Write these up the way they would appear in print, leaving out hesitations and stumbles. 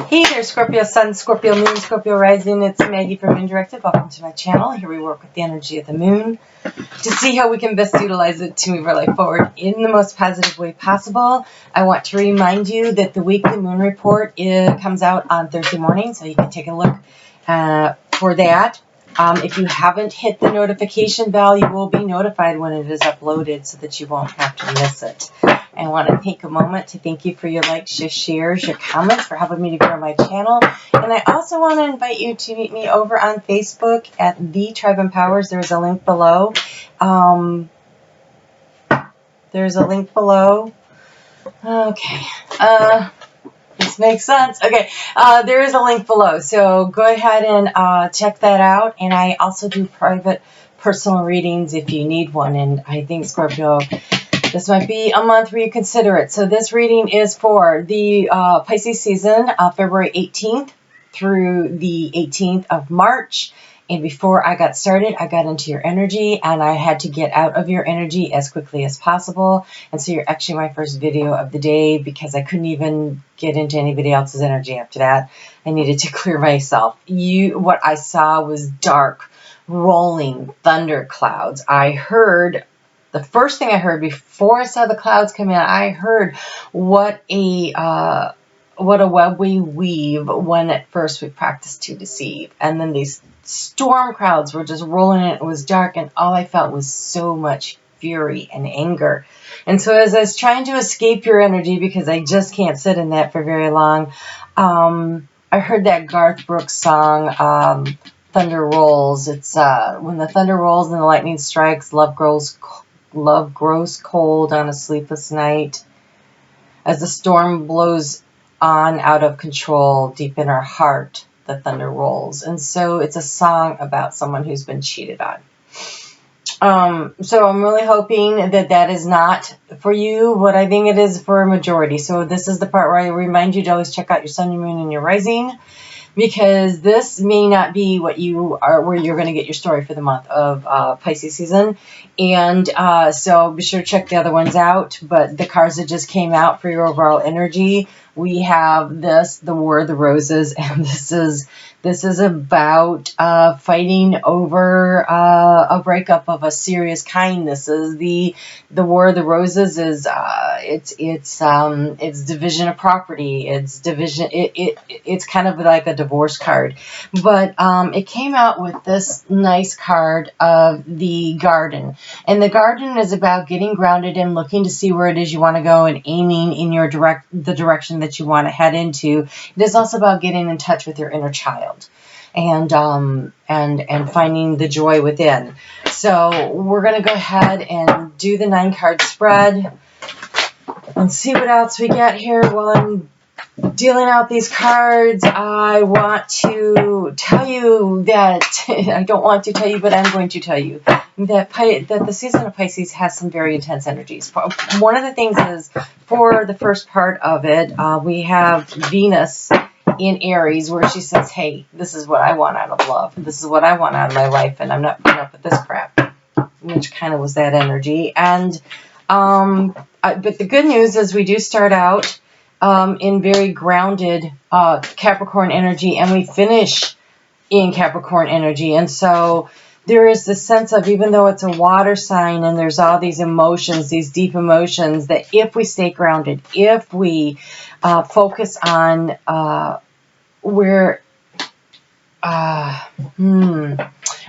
Hey there, Scorpio Sun, Scorpio Moon, Scorpio Rising. It's Maggie from Indirected. Welcome to my channel. Here we work with the energy of the moon to see how we can best utilize it to move our life forward in the most positive way possible. I want to remind you that the weekly moon report comes out on Thursday morning, so you can take a look for that. If you haven't hit the notification bell, you will be notified when it is uploaded so that you won't have to miss it. I want to take a moment to thank you for your likes, your shares, your comments, for helping me to grow my channel. And I also want to invite you to meet me over on Facebook at The Tribe Empowers. There's a link below. Okay. This makes sense. Okay. There is a link below. So go ahead and check that out. And I also do private personal readings if you need one. And I think, Scorpio, this might be a month where you consider it. So this reading is for the Pisces season, February 18th through the 18th of March. And before I got started, I got into your energy, and I had to get out of your energy as quickly as possible. And so you're actually my first video of the day because I couldn't even get into anybody else's energy after that. I needed to clear myself. What I saw was dark, rolling thunder clouds. The first thing I heard before I saw the clouds come in, I heard what a web we weave when at first we practice to deceive. And then these storm clouds were just rolling in. It was dark, and all I felt was so much fury and anger. And so as I was trying to escape your energy, because I just can't sit in that for very long, I heard that Garth Brooks song, Thunder Rolls. It's when the thunder rolls and the lightning strikes, love grows cold on a sleepless night. As the storm blows on out of control, deep in our heart, the thunder rolls. And so it's a song about someone who's been cheated on. So I'm really hoping that is not for you what I think it is for a majority. So this is the part where I remind you to always check out your sun, your moon, and your rising, because this may not be what you are, where you're going to get your story for the month of Pisces season. And so be sure to check the other ones out. But the cards that just came out for your overall energy, we have the War of the Roses, and this is about fighting over a breakup of a serious kind. This is the War of the Roses. Is it's division of property. It's division. It's kind of like a divorce card, but it came out with this nice card of the garden, and the garden is about getting grounded and looking to see where it is you want to go and aiming in the direction that you want to head into. It is also about getting in touch with your inner child and finding the joy within. So we're going to go ahead and do the 9-card spread and see what else we get here. While I'm dealing out these cards, I want to tell you that I don't want to tell you, but I'm going to tell you that the season of Pisces has some very intense energies. One of the things is, for the first part of it, we have Venus in Aries, where she says, hey, this is what I want out of love. This is what I want out of my life, and I'm not putting up with this crap, which kind of was that energy. And but the good news is we do start out in very grounded Capricorn energy, and we finish in Capricorn energy. And so there is this sense of, even though it's a water sign and there's all these emotions, these deep emotions, that if we stay grounded, if we focus on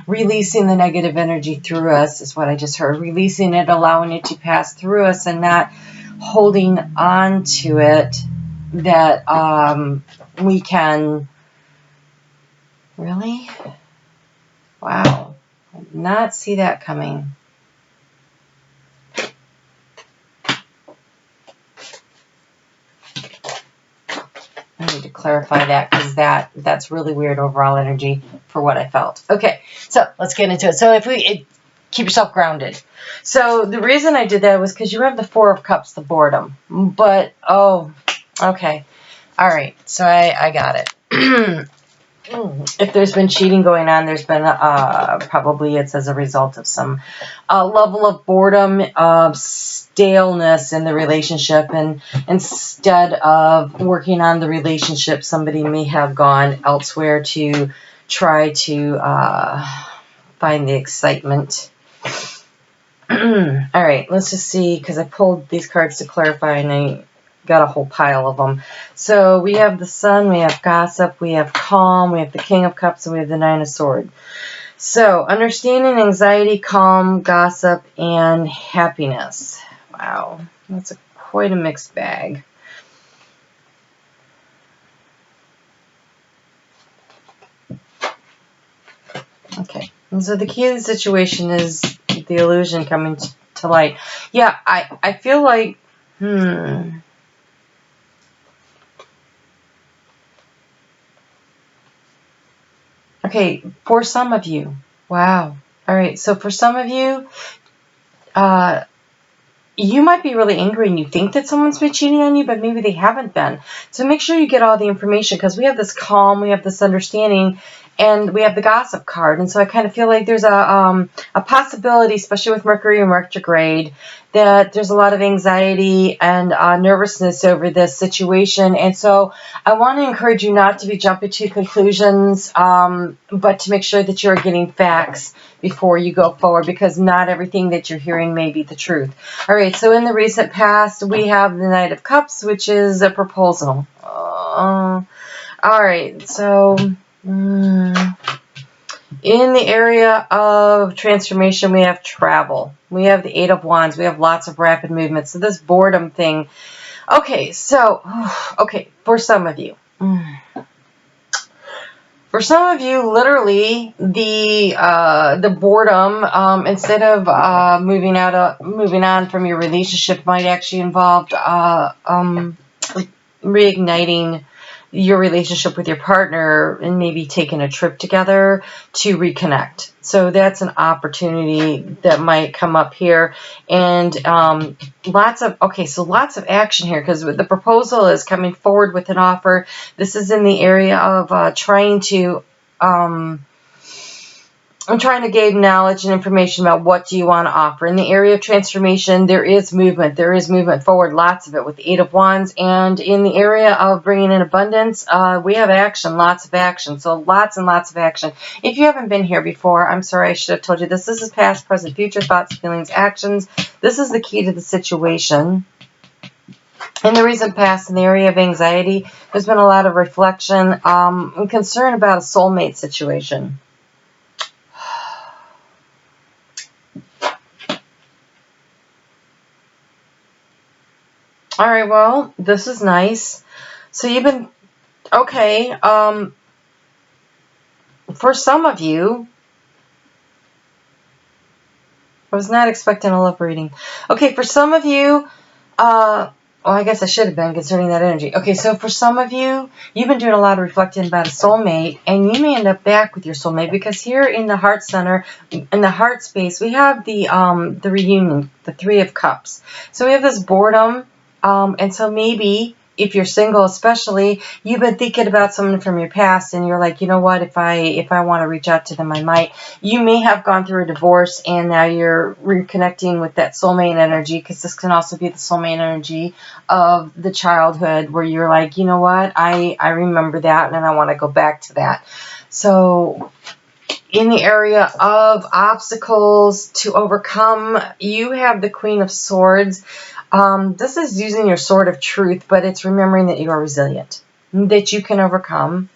releasing the negative energy through us, is what I just heard. Releasing it, allowing it to pass through us, and not holding on to it, that we can really, wow, I did not see that coming. I need to clarify that, because that's really weird overall energy for what I felt. Okay, so let's get into it. So keep yourself grounded. So the reason I did that was because you have the 4 of Cups, the boredom. But, oh, okay. All right, so I got it. if there's been cheating going on, there's been probably it's as a result of some level of boredom, staleness in the relationship, and instead of working on the relationship, somebody may have gone elsewhere to try to find the excitement. All right, let's just see, because I pulled these cards to clarify, and I got a whole pile of them. So we have the Sun, we have Gossip, we have Calm, we have the King of Cups, and we have the Nine of Swords. So understanding, anxiety, calm, gossip, and happiness. Wow, that's quite a mixed bag. Okay, and so the key to the situation is the illusion coming to light. Yeah, I feel like, okay, for some of you, wow. All right, so for some of you, you might be really angry and you think that someone's been cheating on you, but maybe they haven't been. So make sure you get all the information, because we have this calm, we have this understanding, and we have the Gossip card. And so I kind of feel like there's a possibility, especially with Mercury and retrograde, that there's a lot of anxiety and nervousness over this situation. And so I want to encourage you not to be jumping to conclusions, but to make sure that you're getting facts before you go forward, because not everything that you're hearing may be the truth. All right, so in the recent past, we have the Knight of Cups, which is a proposal. All right, so in the area of transformation, we have travel. We have the Eight of Wands. We have lots of rapid movement. So this boredom thing. Okay, so, for some of you. For some of you, literally, the boredom, instead of moving on from your relationship, might actually involve reigniting your relationship with your partner and maybe taking a trip together to reconnect. So that's an opportunity that might come up here. And lots of action here, because the proposal is coming forward with an offer. This is in the area of trying to I'm trying to gain knowledge and information about what do you want to offer. In the area of transformation, there is movement. There is movement forward, lots of it, with the Eight of Wands. And in the area of bringing in abundance, we have action, lots of action. So lots and lots of action. If you haven't been here before, I'm sorry, I should have told you this. This is past, present, future, thoughts, feelings, actions. This is the key to the situation. In the recent past, in the area of anxiety, there's been a lot of reflection and concern about a soulmate situation. All right, well, this is nice. So you've been, okay, for some of you, I was not expecting a love reading. Okay, for some of you, well, I guess I should have been concerning that energy. Okay, so for some of you, you've been doing a lot of reflecting about a soulmate, and you may end up back with your soulmate, because here in the heart center, in the heart space, we have the reunion, the Three of Cups. So we have this boredom. And so maybe if you're single, especially, you've been thinking about someone from your past, and you're like, you know what, if I want to reach out to them, I might. You may have gone through a divorce, and now you're reconnecting with that soulmate energy, because this can also be the soulmate energy of the childhood, where you're like, you know what, I remember that, and I want to go back to that. So in the area of obstacles to overcome, you have the Queen of Swords. This is using your sword of truth, but it's remembering that you are resilient, that you can overcome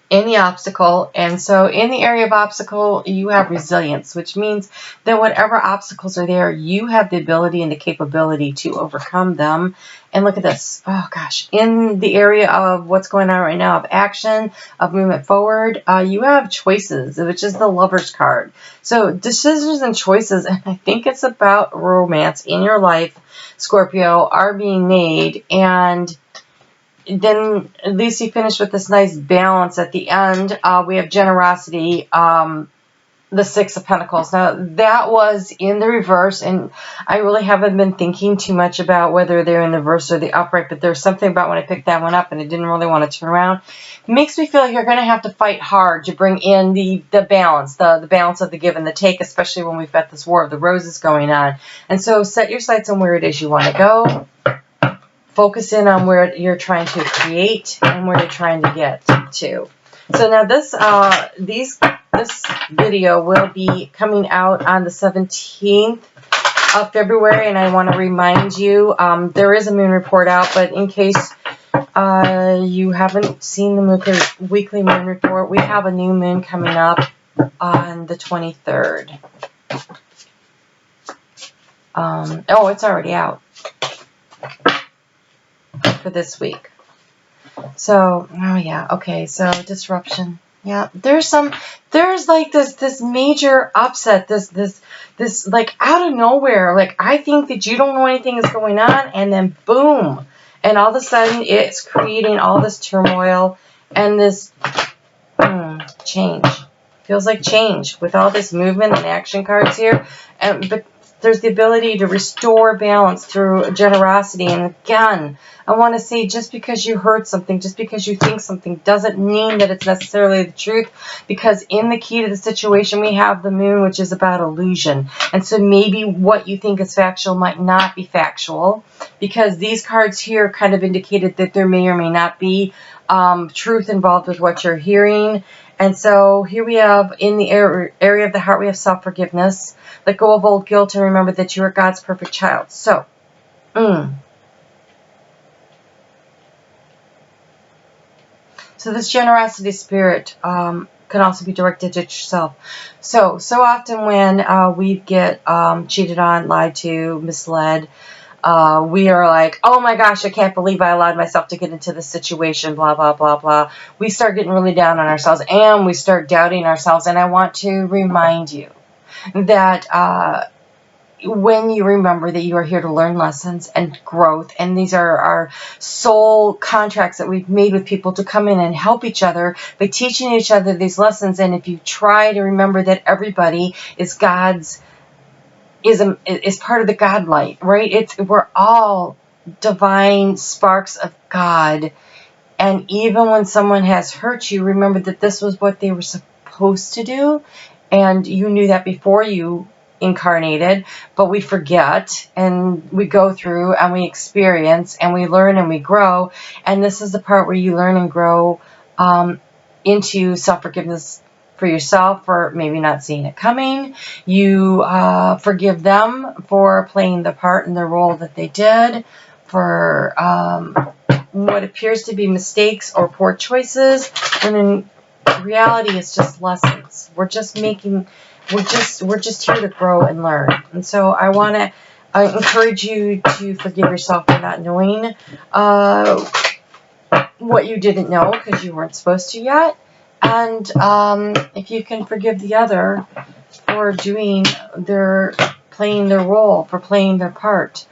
any obstacle. And so in the area of obstacle, you have resilience, which means that whatever obstacles are there, you have the ability and the capability to overcome them. And look at this. Oh, gosh. In the area of what's going on right now, of action, of movement forward, you have choices, which is the Lover's card. So decisions and choices, and I think it's about romance in your life, Scorpio, are being made. And then at least you finish with this nice balance at the end. We have generosity, the Six of Pentacles. Now, that was in the reverse, and I really haven't been thinking too much about whether they're in the reverse or the upright, but there's something about when I picked that one up and I didn't really want to turn around. It makes me feel like you're going to have to fight hard to bring in the balance, the balance of the give and the take, especially when we've got this War of the Roses going on. And so set your sights on where it is you want to go. Focus in on where you're trying to create and where you're trying to get to. So now this video will be coming out on the 17th of February, and I want to remind you, there is a moon report out, but in case you haven't seen the weekly moon report, we have a new moon coming up on the 23rd. Oh, it's already out for this week. So, oh yeah, okay, so disruption. Yeah, there's like this major upset, this like out of nowhere. Like, I think that you don't know anything is going on, and then boom, and all of a sudden it's creating all this turmoil and this change. Feels like change with all this movement and action cards here, but there's the ability to restore balance through generosity. And again, I want to say, just because you heard something, just because you think something, doesn't mean that it's necessarily the truth, because in the key to the situation, we have the moon, which is about illusion. And so maybe what you think is factual might not be factual, because these cards here kind of indicated that there may or may not be truth involved with what you're hearing. And so here we have, in the area of the heart, we have self-forgiveness. Let go of old guilt and remember that you are God's perfect child. So, so this generosity spirit can also be directed at yourself. So often when we get cheated on, lied to, misled, we are like, oh my gosh, I can't believe I allowed myself to get into this situation, blah, blah, blah, blah. We start getting really down on ourselves, and we start doubting ourselves. And I want to remind you that when you remember that you are here to learn lessons and growth, and these are our soul contracts that we've made with people to come in and help each other by teaching each other these lessons. And if you try to remember that everybody is God's, is part of the God light, right? We're all divine sparks of God. And even when someone has hurt you, remember that this was what they were supposed to do, and you knew that before you incarnated. But we forget, and we go through, and we experience, and we learn, and we grow. And this is the part where you learn and grow into self-forgiveness for yourself, for maybe not seeing it coming. You forgive them for playing the part and the role that they did, for what appears to be mistakes or poor choices, when in reality it's just lessons. We're just here to grow and learn. And so I want to encourage you to forgive yourself for not knowing what you didn't know, because you weren't supposed to yet. And if you can forgive the other for playing their role, for playing their part.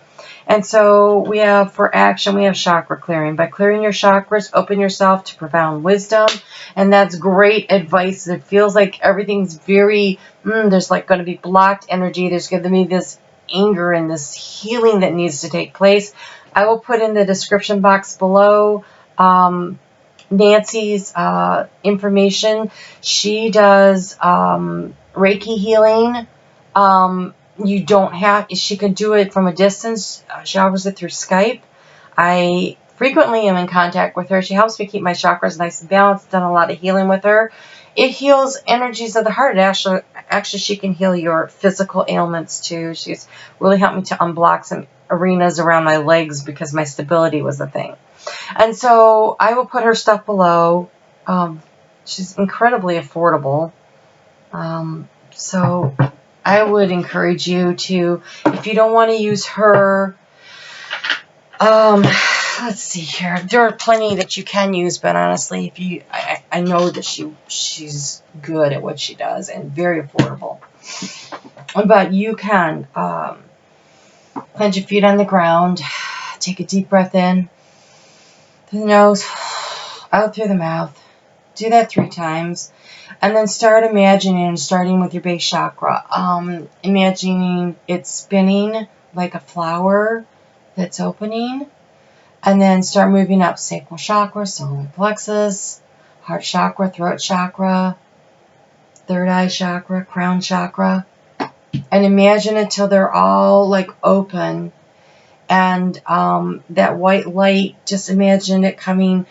And so we have, for action, we have chakra clearing. By clearing your chakras, open yourself to profound wisdom. And that's great advice. It feels like everything's very, there's like going to be blocked energy. There's going to be this anger and this healing that needs to take place. I will put in the description box below Nancy's information. She does Reiki healing. She can do it from a distance. She offers it through Skype. I frequently am in contact with her. She helps me keep my chakras nice and balanced. Done a lot of healing with her. It heals energies of the heart. Actually, she can heal your physical ailments too. She's really helped me to unblock some arenas around my legs because my stability was a thing. And so I will put her stuff below. She's incredibly affordable. So I would encourage you to, if you don't want to use her, let's see here. There are plenty that you can use, but honestly, I know that she's good at what she does and very affordable. But you can plant your feet on the ground, take a deep breath in through the nose, out through the mouth. Do that 3 times. And then start imagining, starting with your base chakra, imagining it spinning like a flower that's opening. And then start moving up sacral chakra, solar plexus, heart chakra, throat chakra, third eye chakra, crown chakra. And imagine it till they're all like open. And that white light, just imagine it coming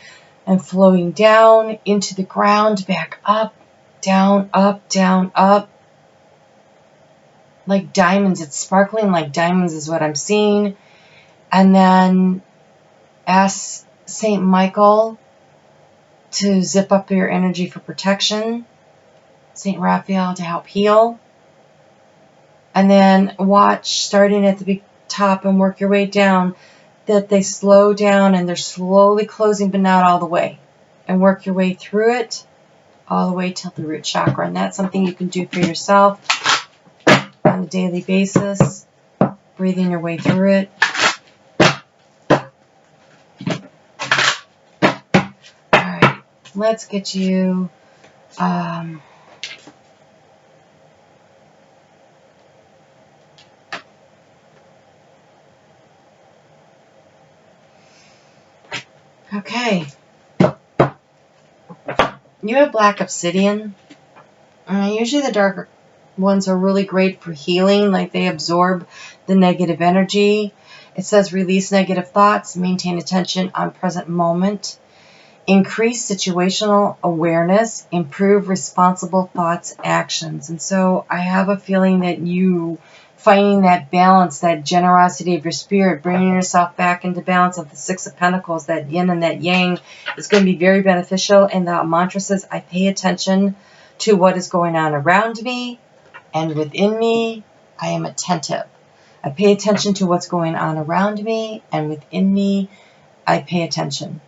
and flowing down into the ground, back up, down, up. Like diamonds. It's sparkling like diamonds is what I'm seeing. And then ask St. Michael to zip up your energy for protection. St. Raphael to help heal. And then watch, starting at the top and work your way down, that they slow down and they're slowly closing, but not all the way. And work your way through it, all the way till the root chakra. And that's something you can do for yourself on a daily basis, breathing your way through it. Alright, let's get you okay. You have black obsidian. Usually the darker ones are really great for healing, like they absorb the negative energy. It says release negative thoughts, maintain attention on present moment, increase situational awareness, improve responsible thoughts, actions. And so I have a feeling that you finding that balance, that generosity of your spirit, bringing yourself back into balance of the Six of Pentacles, that yin and that yang, is going to be very beneficial. And the mantra says, I pay attention to what is going on around me and within me. I am attentive. I pay attention to what's going on around me and within me. I pay attention.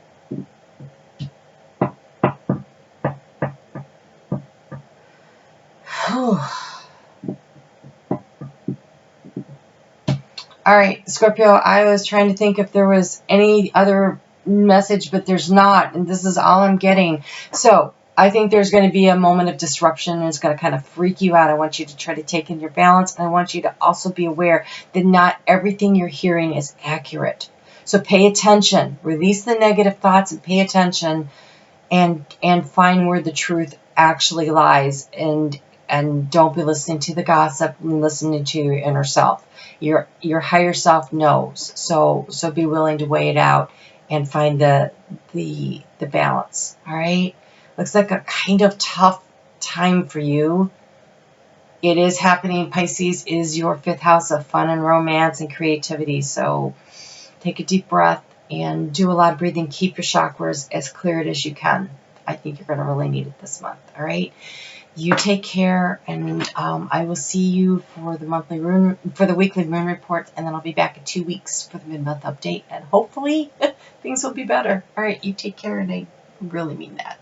All right, Scorpio, I was trying to think if there was any other message, but there's not, and this is all I'm getting. So I think there's going to be a moment of disruption, and it's going to kind of freak you out. I want you to try to take in your balance, and I want you to also be aware that not everything you're hearing is accurate. So pay attention, release the negative thoughts, and pay attention, and find where the truth actually lies, and don't be listening to the gossip and listening to your inner self. Your higher self knows. So be willing to weigh it out and find the balance. All right. Looks like a kind of tough time for you. It is happening. Pisces is your 5th house of fun and romance and creativity. So take a deep breath and do a lot of breathing. Keep your chakras as cleared as you can. I think you're going to really need it this month. All right. You take care, and I will see you for the weekly moon report, and then I'll be back in 2 weeks for the mid-month update, and hopefully things will be better. All right, you take care, and I really mean that.